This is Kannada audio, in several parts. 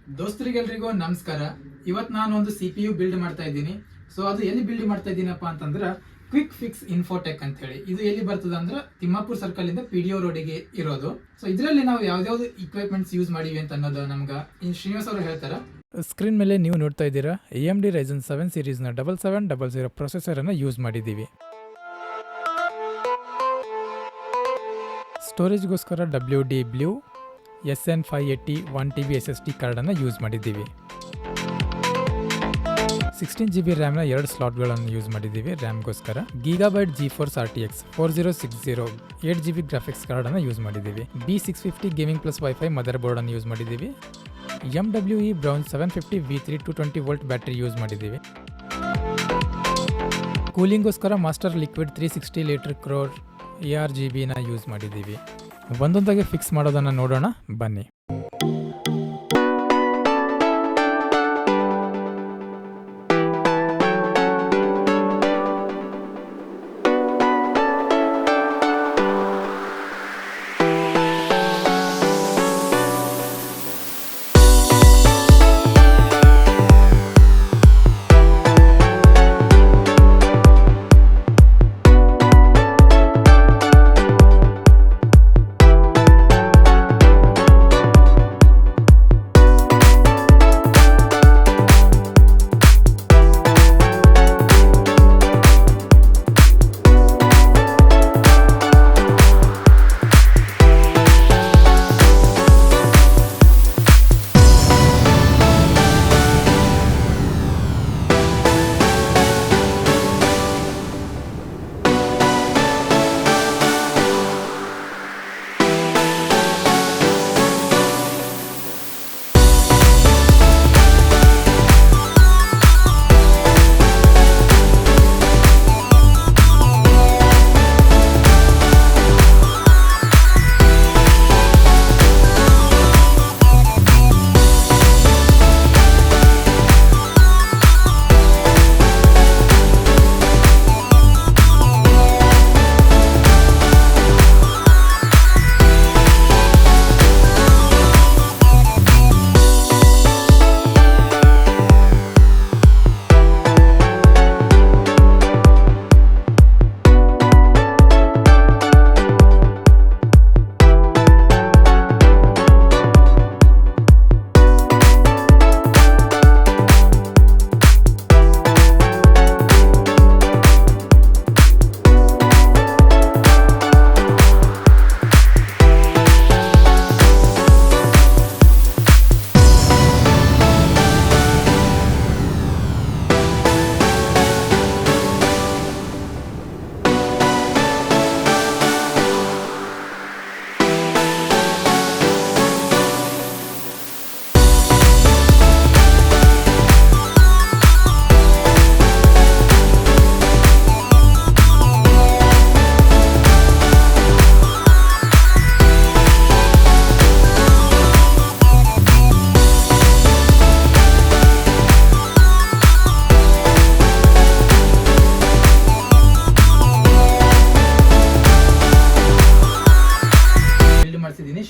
ದೋಸ್ತರಿಗೆಲ್ರಿಗೂ ನಮಸ್ಕಾರ. ಇವತ್ತು ನಾನು ಒಂದು CPU ಬಿಲ್ಡ್ ಮಾಡ್ತಾ ಇದ್ದೀನಿ. ಸೊ ಅದು ಎಲ್ಲಿ ಬಿಲ್ಡ್ ಮಾಡ್ತಾ ಇದ್ದೀನಪ್ಪ ಅಂತಂದ್ರೆ ಕ್ವಿಕ್ ಫಿಕ್ಸ್ ಇನ್ಫೋಟೆಕ್ ಅಂತ ಹೇಳಿ. ಇದು ಎಲ್ಲಿ ಬರ್ತದೆ ಅಂದ್ರೆ ತಿಮ್ಮಾಪುರ ಸರ್ಕಲ್ ಇಂದ PDO ರೋಡಿಗೆ ಇರೋದು. ಸೊ ಇದರಲ್ಲಿ ನಾವು ಯಾವ್ದಾವ್ದು ಇಕ್ವಿಪ್ಮೆಂಟ್ಸ್ ಯೂಸ್ ಮಾಡಿವಿ ಅಂತ ಅನ್ನೋದು ನಮ್ಗೆ ಶ್ರೀನಿವಾಸ್ ಅವರು ಹೇಳ್ತಾರೆ. ಸ್ಕ್ರೀನ್ ಮೇಲೆ ನೀವು ನೋಡ್ತಾ ಇದ್ದೀರಾ AMD Ryzen 7 ಸೀರೀಸ್ನ 7700 ಪ್ರೊಸೆಸರನ್ನು ಯೂಸ್ ಮಾಡಿದ್ದೀವಿ. ಸ್ಟೋರೇಜ್ಗೋಸ್ಕರ WD Blue SN580 1TB SSD ಕಾರ್ಡನ್ನು ಯೂಸ್ ಮಾಡಿದ್ದೀವಿ. 16GB ರ್ಯಾಮ್ನ 2 ಸ್ಲಾಟ್ಗಳನ್ನು ಯೂಸ್ ಮಾಡಿದ್ದೀವಿ ರ್ಯಾಮ್ಗೋಸ್ಕರ. Gigabyte GeForce RTX 4060 8GB graphics ಕಾರ್ಡನ್ನು ಯೂಸ್ ಮಾಡಿದ್ದೀವಿ. B650 gaming plus wifi mother ಬೋರ್ಡನ್ನು ಯೂಸ್ ಮಾಡಿದ್ದೀವಿ. MWE Brown 750 V3 220V battery use ಮಾಡಿದ್ದೀವಿ. ಕೂಲಿಂಗ್ಗೋಸ್ಕರ ಮಾಸ್ಟರ್ ಲಿಕ್ವಿಡ್ 360 ಲೀಟರ್ ಕ್ರೋರ್ ARGBನ ಯೂಸ್ ಮಾಡಿದ್ದೀವಿ. ಒಂದೊಂದಾಗಿ ಫಿಕ್ಸ್ ಮಾಡೋದನ್ನು ನೋಡೋಣ ಬನ್ನಿ.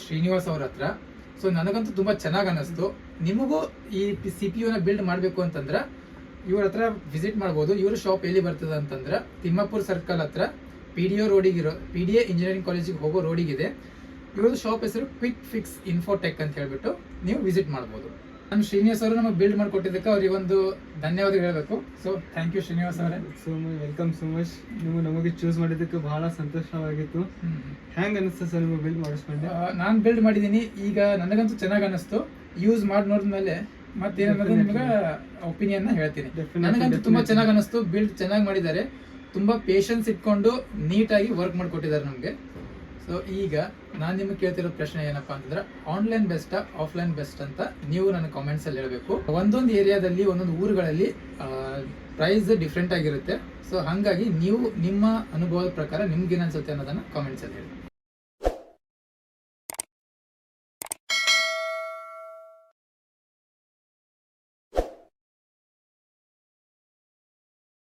ಶ್ರೀನಿವಾಸ್ ಅವ್ರ ಹತ್ರ. ಸೊ ನನಗಂತೂ ತುಂಬಾ ಚೆನ್ನಾಗಿ ಅನಿಸ್ತು. ನಿಮಗೂ ಈ CPU ನ ಬಿಲ್ಡ್ ಮಾಡಬೇಕು ಅಂತಂದ್ರೆ ಇವ್ರ ಹತ್ರ ವಿಸಿಟ್ ಮಾಡ್ಬೋದು. ಇವ್ರ ಶಾಪ್ ಎಲ್ಲಿ ಬರ್ತದೆ ಅಂತಂದ್ರೆ ತಿಮ್ಮಾಪುರ ಸರ್ಕಲ್ ಹತ್ರ PDO ರೋಡಿಗಿರೋ PDA ಇಂಜಿನಿಯರಿಂಗ್ ಕಾಲೇಜಿಗೆ ಹೋಗೋ ರೋಡಿಗಿದೆ. ಇವ್ರದ್ದು ಶಾಪ್ ಹೆಸರು ಕ್ವಿಕ್ ಫಿಕ್ಸ್ ಇನ್ಫೋಟೆಕ್ ಅಂತ ಹೇಳ್ಬಿಟ್ಟು ನೀವು ವಿಸಿಟ್ ಮಾಡ್ಬೋದು. ನಾನು ಶ್ರೀನಿವಾಸ್ ಅವರು ನಮಗೆ ಬಿಲ್ಡ್ ಮಾಡಿಕೊಟ್ಟಿದ್ದಕ್ಕೆ ಅವ್ರಿಗೆ ಒಂದು ಧನ್ಯವಾದ ಹೇಳಬೇಕು. ಸೊ ಥ್ಯಾಂಕ್ ಯು ಶ್ರೀನಿವಾಸ್ ಅವರೇ. Welcome so much. ನೀವು ನಮಗೆ ಚೂಸ್ ಮಾಡಿದ್ದಕ್ಕೆ ಬಹಳ ಸಂತೋಷವಾಗಿತ್ತು. ಹೆಂಗ್ ಅನಿಸ್ತು ಸರ್ ನಿಮಗೆ ಬಿಲ್ಡ್ ಮಾಡಿಸ್ಕೊಂಡೆ? ನಾನು ಬಿಲ್ಡ್ ಮಾಡಿದ್ದೀನಿ. ಈಗ ನನಗಂತೂ ಚೆನ್ನಾಗಿ ಅನಿಸ್ತು. ಯೂಸ್ ಮಾಡಿ ನೋಡಿದ್ಮೇಲೆ ಮತ್ತೇನನ್ನೋದು ನಿಮ್ಗೆ ಒಪಿನಿಯನ್ ಹೇಳ್ತೀನಿ. ನನಗಂತೂ ತುಂಬಾ ಚೆನ್ನಾಗಿ ಅನಿಸ್ತು. ಬಿಲ್ಡ್ ಚೆನ್ನಾಗಿ ಮಾಡಿದ್ದಾರೆ. ತುಂಬಾ ಪೇಷನ್ಸ್ ಇಟ್ಕೊಂಡು ನೀಟಾಗಿ ವರ್ಕ್ ಮಾಡಿಕೊಟ್ಟಿದ್ದಾರೆ ನಮಗೆ. ಸೊ ಈಗ ನಾನು ನಿಮಗೆ ಕೇಳ್ತಿರೋ ಪ್ರಶ್ನೆ ಏನಪ್ಪಾ ಅಂತಂದ್ರೆ ಆನ್ಲೈನ್ ಬೆಸ್ಟಾ ಆಫ್ಲೈನ್ ಬೆಸ್ಟ್ ಅಂತ ನೀವು ನನ್ನ ಕಾಮೆಂಟ್ಸ್ ಅಲ್ಲಿ ಹೇಳಬೇಕು. ಒಂದೊಂದು ಏರಿಯಾದಲ್ಲಿ ಒಂದೊಂದು ಊರುಗಳಲ್ಲಿ ಪ್ರೈಸ್ ಡಿಫ್ರೆಂಟ್ ಆಗಿರುತ್ತೆ. ಸೊ ಹಾಗಾಗಿ ನೀವು ನಿಮ್ಮ ಅನುಭವದ ಪ್ರಕಾರ ನಿಮ್ಗೇನು ಅನ್ಸುತ್ತೆ ಅನ್ನೋದನ್ನ ಕಾಮೆಂಟ್ಸ್ ಅಲ್ಲಿ ಹೇಳಿ.